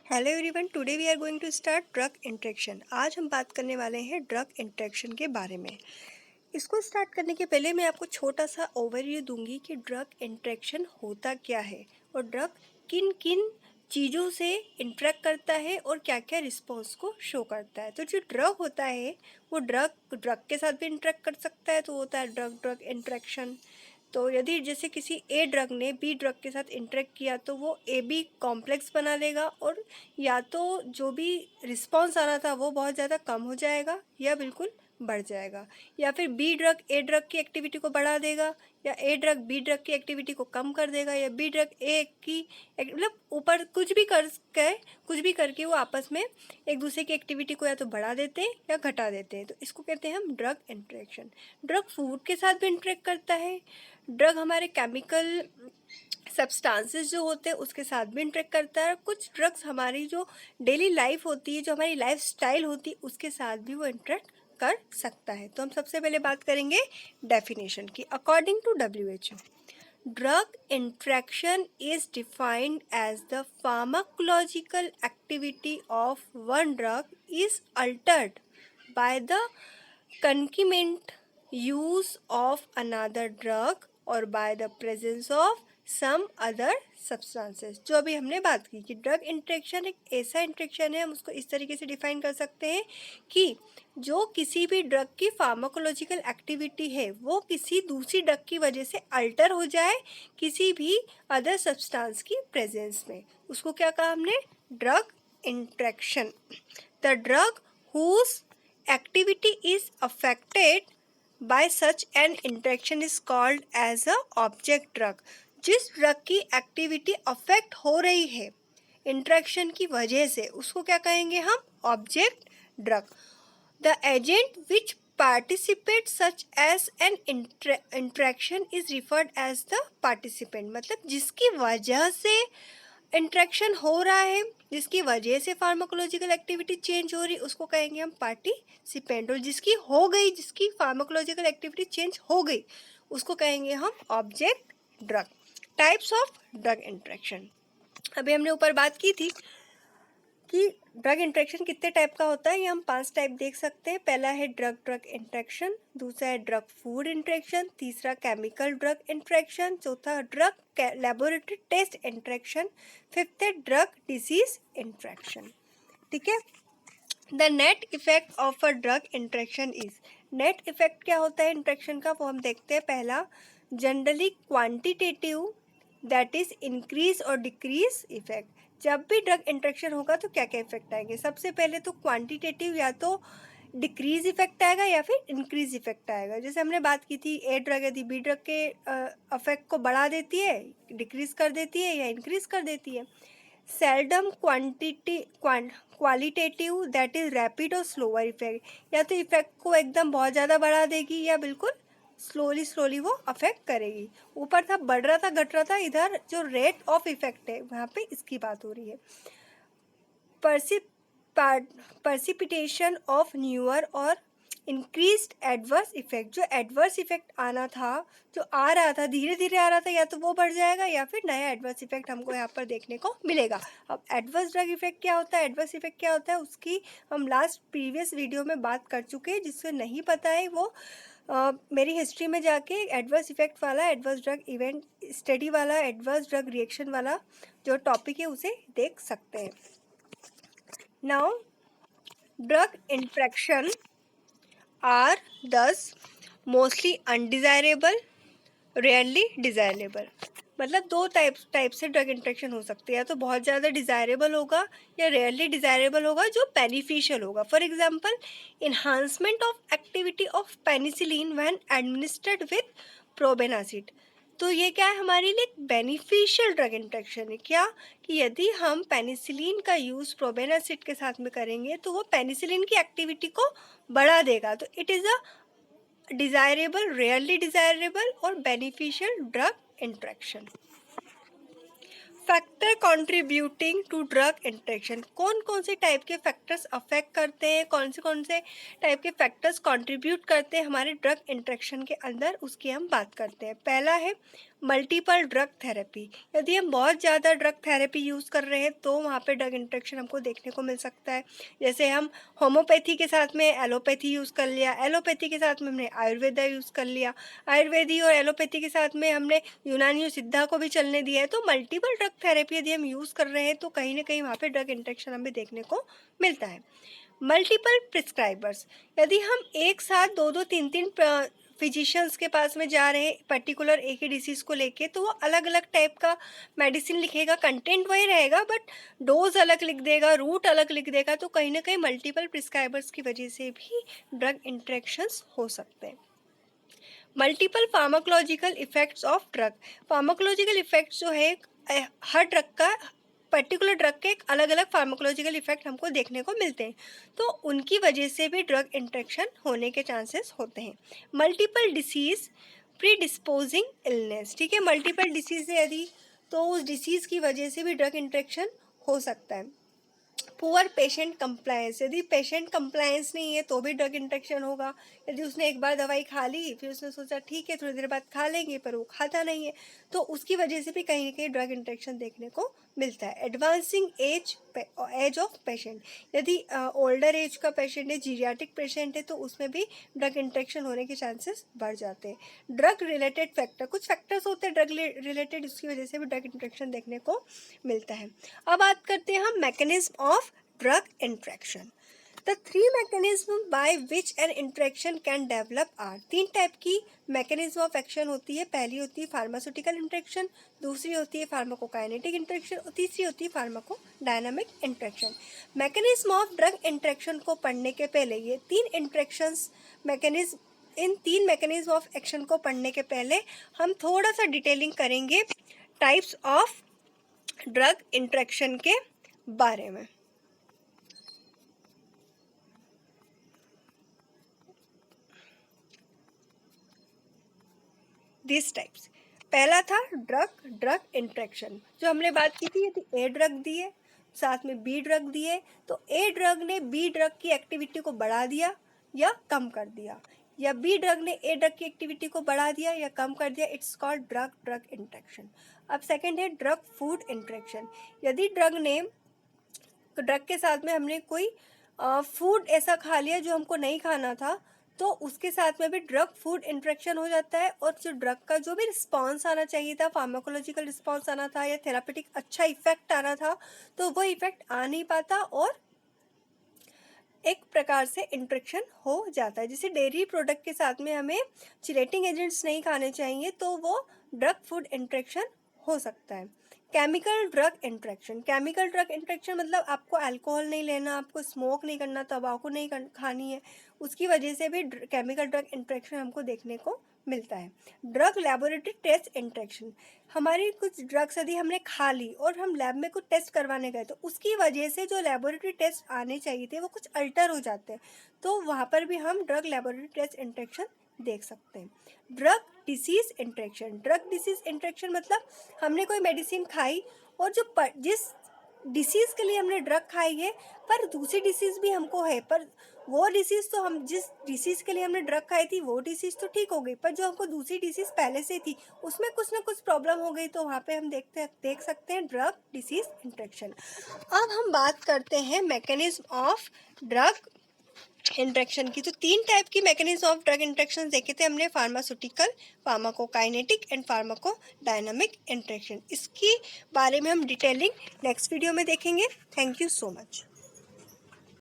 Hello everyone, today we are going to start drug interaction. आज हम बात करने वाले हैं ड्रग इंट्रैक्शन के बारे में। इसको स्टार्ट करने के पहले मैं आपको छोटा सा ओवरव्यू दूंगी कि ड्रग इंट्रैक्शन होता क्या है और ड्रग किन किन चीज़ों से इंट्रैक्ट करता है और क्या क्या रिस्पॉन्स को शो करता है। तो जो ड्रग होता है वो ड्रग ड्रग के साथ भी इंट्रैक्ट कर सकता है, तो होता है ड्रग ड्रग इंट्रैक्शन। तो यदि जैसे किसी ए ड्रग ने बी ड्रग के साथ इंटरेक्ट किया तो वो ए बी कॉम्प्लेक्स बना देगा और या तो जो भी रिस्पॉन्स आ रहा था वो बहुत ज़्यादा कम हो जाएगा या बिल्कुल बढ़ जाएगा, या फिर बी ड्रग ए ड्रग की एक्टिविटी को बढ़ा देगा या ए ड्रग बी ड्रग की एक्टिविटी को कम कर देगा या बी ड्रग ए की मतलब ऊपर कुछ भी करके वो आपस में एक दूसरे की एक्टिविटी को या तो बढ़ा देते हैं या घटा देते हैं। तो इसको कहते हैं हम ड्रग इंटरेक्शन। ड्रग फूड के साथ भी इंटरेक्ट करता है। ड्रग हमारे केमिकल सब्सटेंसेस जो होते हैं उसके साथ भी इंटरेक्ट करता है। कुछ ड्रग्स हमारी जो डेली लाइफ होती है, जो हमारी लाइफ स्टाइल होती है, उसके साथ भी वो इंटरेक्ट कर सकता है। तो हम सबसे पहले बात करेंगे डेफिनेशन की। According to WHO, drug interaction is defined as the pharmacological activity of one drug is altered by the concomitant use of another drug or by the presence of some other substances. जो अभी हमने बात की कि drug interaction एक ऐसा interaction है, हम उसको इस तरीके से डिफाइन कर सकते हैं कि जो किसी भी ड्रग की फार्माकोलॉजिकल एक्टिविटी है वो किसी दूसरी ड्रग की वजह से अल्टर हो जाए किसी भी अदर सब्सटेंस की प्रेजेंस में। उसको क्या कहा हमने? Drug interaction. The drug whose activity is affected by such an interaction is called as a object drug। जिस ड्रग की एक्टिविटी अफेक्ट हो रही है इंट्रैक्शन की वजह से उसको क्या कहेंगे हम? Object drug. The agent which participate such as an interaction is referred as the participant. मतलब जिसकी वजह से इंट्रैक्शन हो रहा है, जिसकी वजह से फार्माकोलॉजिकल एक्टिविटी चेंज हो रही, उसको कहेंगे हम पार्टिसिपेंट। और जिसकी फार्माकोलॉजिकल एक्टिविटी चेंज हो गई उसको कहेंगे हम object drug. Types of drug interaction. अभी हमने ऊपर बात की थी कि ड्रग इंट्रैक्शन कितने टाइप का होता है। ये हम 5 टाइप देख सकते हैं। पहला है ड्रग ड्रग इंट्रैक्शन, दूसरा है ड्रग फूड इंट्रैक्शन, तीसरा केमिकल ड्रग इंट्रैक्शन, चौथा drug laboratory test interaction, fifth है ड्रग डिजीज इंट्रैक्शन। ठीक है। The net effect of a drug interaction is. Net effect क्या होता है इंट्रैक्शन का, वो हम देखते हैं। पहला, generally quantitative, that is increase और डिक्रीज इफेक्ट। जब भी ड्रग इंट्रैक्शन होगा तो क्या क्या इफेक्ट आएंगे? सबसे पहले तो क्वांटिटेटिव, या तो डिक्रीज इफेक्ट आएगा या फिर इंक्रीज इफेक्ट आएगा। जैसे हमने बात की थी, ए ड्रग यदि बी ड्रग के इफेक्ट को बढ़ा देती है, डिक्रीज कर देती है या इंक्रीज कर देती है। Seldom qualitative, that is rapid और स्लोअर इफेक्ट। या तो इफेक्ट को एकदम बहुत ज़्यादा बढ़ा देगी या बिल्कुल स्लोली वो अफेक्ट करेगी। ऊपर था बढ़ रहा था घट रहा था, इधर जो रेट ऑफ इफेक्ट है वहाँ पे इसकी बात हो रही है। परसिपिटेशन ऑफ न्यूअर और इंक्रीज्ड एडवर्स इफेक्ट। जो एडवर्स इफेक्ट आना था, जो आ रहा था, धीरे धीरे आ रहा था, या तो वो बढ़ जाएगा या फिर नया एडवर्स इफेक्ट हमको यहाँ पर देखने को मिलेगा। अब एडवर्स ड्रग इफेक्ट क्या होता है, एडवर्स इफेक्ट क्या होता है, उसकी हम प्रीवियस वीडियो में बात कर चुके हैं। जिसको नहीं पता है वो मेरी हिस्ट्री में जाके एडवर्स इफेक्ट वाला, एडवर्स ड्रग इवेंट स्टडी वाला, एडवर्स ड्रग रिएक्शन वाला जो टॉपिक है उसे देख सकते हैं। Now drug interaction are thus mostly undesirable, rarely desirable। मतलब दो टाइप से ड्रग इंट्रैक्शन हो सकती है, या तो बहुत ज़्यादा डिज़ायरेबल होगा या रेयरली डिज़ायरेबल होगा जो बेनिफिशियल होगा। For example, enhancement of activity of penicillin when administered with probenecid. तो ये क्या है, हमारे लिए एक बेनिफिशियल ड्रग इंट्रैक्शन है। क्या कि यदि हम पेनिसिलिन का यूज़ प्रोबेनासिड के साथ में करेंगे तो वो पेनिसिलिन की एक्टिविटी को बढ़ा देगा। तो it is a desirable, rarely desirable और beneficial drug interaction. Factor contributing to drug interaction. कौन कौन से टाइप के फैक्टर्स अफेक्ट करते हैं, कौन से टाइप के फैक्टर्स कंट्रीब्यूट करते हैं हमारे ड्रग इंट्रैक्शन के अंदर, उसकी हम बात करते हैं। पहला है मल्टीपल ड्रग थेरेपी, यदि हम बहुत ज़्यादा ड्रग थेरेपी यूज़ कर रहे हैं तो वहाँ पे ड्रग इंटरेक्शन हमको देखने को मिल सकता है। जैसे हम होम्योपैथी के साथ में एलोपैथी यूज़ कर लिया, एलोपैथी के साथ में हमने आयुर्वेदा यूज़ कर लिया, आयुर्वेदी और एलोपैथी के साथ में हमने यूनानी और सिद्धा को भी चलने दिया है। तो मल्टीपल ड्रग थेरेपी यदि हम यूज़ कर रहे हैं तो कहीं ना कहीं वहाँ पे ड्रग इंटरेक्शन हमें देखने को मिलता है। मल्टीपल प्रिस्क्राइबर्स, यदि हम एक साथ दो दो तीन तीन फिजिशियंस के पास में जा रहे हैं पर्टिकुलर एक ही डिसीज़ को लेके, तो वो अलग अलग टाइप का मेडिसिन लिखेगा, कंटेंट वही रहेगा बट डोज अलग लिख देगा, रूट अलग लिख देगा। तो कहीं ना कहीं मल्टीपल प्रिस्क्राइबर्स की वजह से भी ड्रग इंटरेक्शंस हो सकते हैं। Multiple pharmacological effects of drug, pharmacological effects जो है हर ड्रग का, पर्टिकुलर ड्रग के एक अलग अलग फार्माकोलॉजिकल इफेक्ट हमको देखने को मिलते हैं, तो उनकी वजह से भी ड्रग इंटरेक्शन होने के चांसेस होते हैं। Multiple disease pre disposing illness, ठीक है, मल्टीपल डिसीज़ है यदि, तो उस डिसीज़ की वजह से भी ड्रग इंटरेक्शन हो सकता है। पुअर पेशेंट कंप्लायंस, यदि पेशेंट कंप्लायंस नहीं है तो भी ड्रग इंटरेक्शन होगा। यदि उसने एक बार दवाई खा ली, फिर उसने सोचा ठीक है थोड़ी देर बाद खा लेंगे, पर वो खाता नहीं है, तो उसकी वजह से भी कहीं ना कहीं ड्रग इंटरेक्शन देखने को मिलता है। एडवांसिंग एज ऑफ पेशेंट, यदि ओल्डर एज का पेशेंट है, जीरियाटिक पेशेंट है, तो उसमें भी ड्रग इंटरेक्शन होने के चांसेस बढ़ जाते हैं। ड्रग रिलेटेड फैक्टर, कुछ फैक्टर्स होते हैं ड्रग रिलेटेड, उसकी वजह से भी ड्रग इंटरेक्शन देखने को मिलता है। अब बात करते हैं हम mechanism of drug interaction. The three mechanism by which N interaction can develop are, तीन टाइप की मैकेनिज्म ऑफ एक्शन होती है। पहली होती है फार्मास्यूटिकल इंटरेक्शन, दूसरी होती है फार्माकोकाइनेटिक इंटरेक्शन और तीसरी होती है pharmacodynamic interaction. Mechanism of drug interaction को पढ़ने के पहले ये तीन इंटरेक्शंस मैकेनिज्म, इन तीन मैकेनिज्म ऑफ एक्शन को पढ़ने के पहले हम थोड़ा सा डिटेलिंग करेंगे टाइप्स ऑफ ड्रग इंटरेक्शन के बारे में। दिस टाइप्स, पहला था ड्रग इंटरेक्शन, जो हमने बात की थी, यदि ए ड्रग दिए साथ में बी ड्रग दिए, तो ए ड्रग ने बी ड्रग की एक्टिविटी को बढ़ा दिया या कम कर दिया, या बी ड्रग ने ए ड्रग की एक्टिविटी को बढ़ा दिया या कम कर दिया, इट्स कॉल्ड ड्रग इंटरेक्शन। अब सेकेंड है ड्रग फूड इंटरेक्शन, यदि ड्रग के साथ में हमने कोई फूड ऐसा खा लिया जो हमको नहीं खाना था, तो उसके साथ में भी ड्रग फूड इंटरेक्शन हो जाता है, और जो ड्रग का जो भी रिस्पॉन्स आना चाहिए था, फार्माकोलॉजिकल रिस्पॉन्स आना था या थेरापेटिक अच्छा इफेक्ट आना था, तो वो इफेक्ट आ नहीं पाता और एक प्रकार से इंटरेक्शन हो जाता है। जैसे डेयरी प्रोडक्ट के साथ में हमें चिलेटिंग एजेंट्स नहीं खाने चाहिए, तो वो ड्रग फूड इंटरेक्शन हो सकता है। Chemical drug interaction, chemical drug interaction मतलब आपको अल्कोहल नहीं लेना, आपको स्मोक नहीं करना, तंबाकू नहीं खानी है, उसकी वजह से भी केमिकल ड्रग इंटरेक्शन हमको देखने को मिलता है। ड्रग लेबोरेटरी टेस्ट इंटरेक्शन, हमारी कुछ ड्रग्स यदि हमने खा ली और हम लैब में कुछ टेस्ट करवाने गए, तो उसकी वजह से जो लेबोरेटरी टेस्ट आने चाहिए थे वो कुछ अल्टर हो जाते हैं, तो वहाँ पर भी हम ड्रग लेबोरेटरी टेस्ट इंटरेक्शन देख सकते हैं। Drug disease interaction, drug disease interaction मतलब हमने कोई मेडिसिन खाई और जिस डिसीज़ के लिए हमने ड्रग खाई है, पर दूसरी डिसीज़ भी हमको है, पर वो डिसीज़ तो हम जिस डिसीज़ के लिए हमने ड्रग खाई थी वो डिसीज़ तो ठीक हो गई, पर जो हमको दूसरी डिसीज़ पहले से थी उसमें कुछ ना कुछ प्रॉब्लम हो गई, तो वहाँ पे हम देख सकते हैं ड्रग डिसीज़ इंटरेक्शन। अब हम बात करते हैं मैकेनिज्म ऑफ ड्रग इंटरेक्शन की। तो तीन टाइप की मैकेनिज्म ऑफ ड्रग इंटरेक्शन देखे थे हमने, pharmaceutical, pharmacokinetic and pharmacodynamic interaction. इसके बारे में हम डिटेलिंग नेक्स्ट वीडियो में देखेंगे। Thank you so much.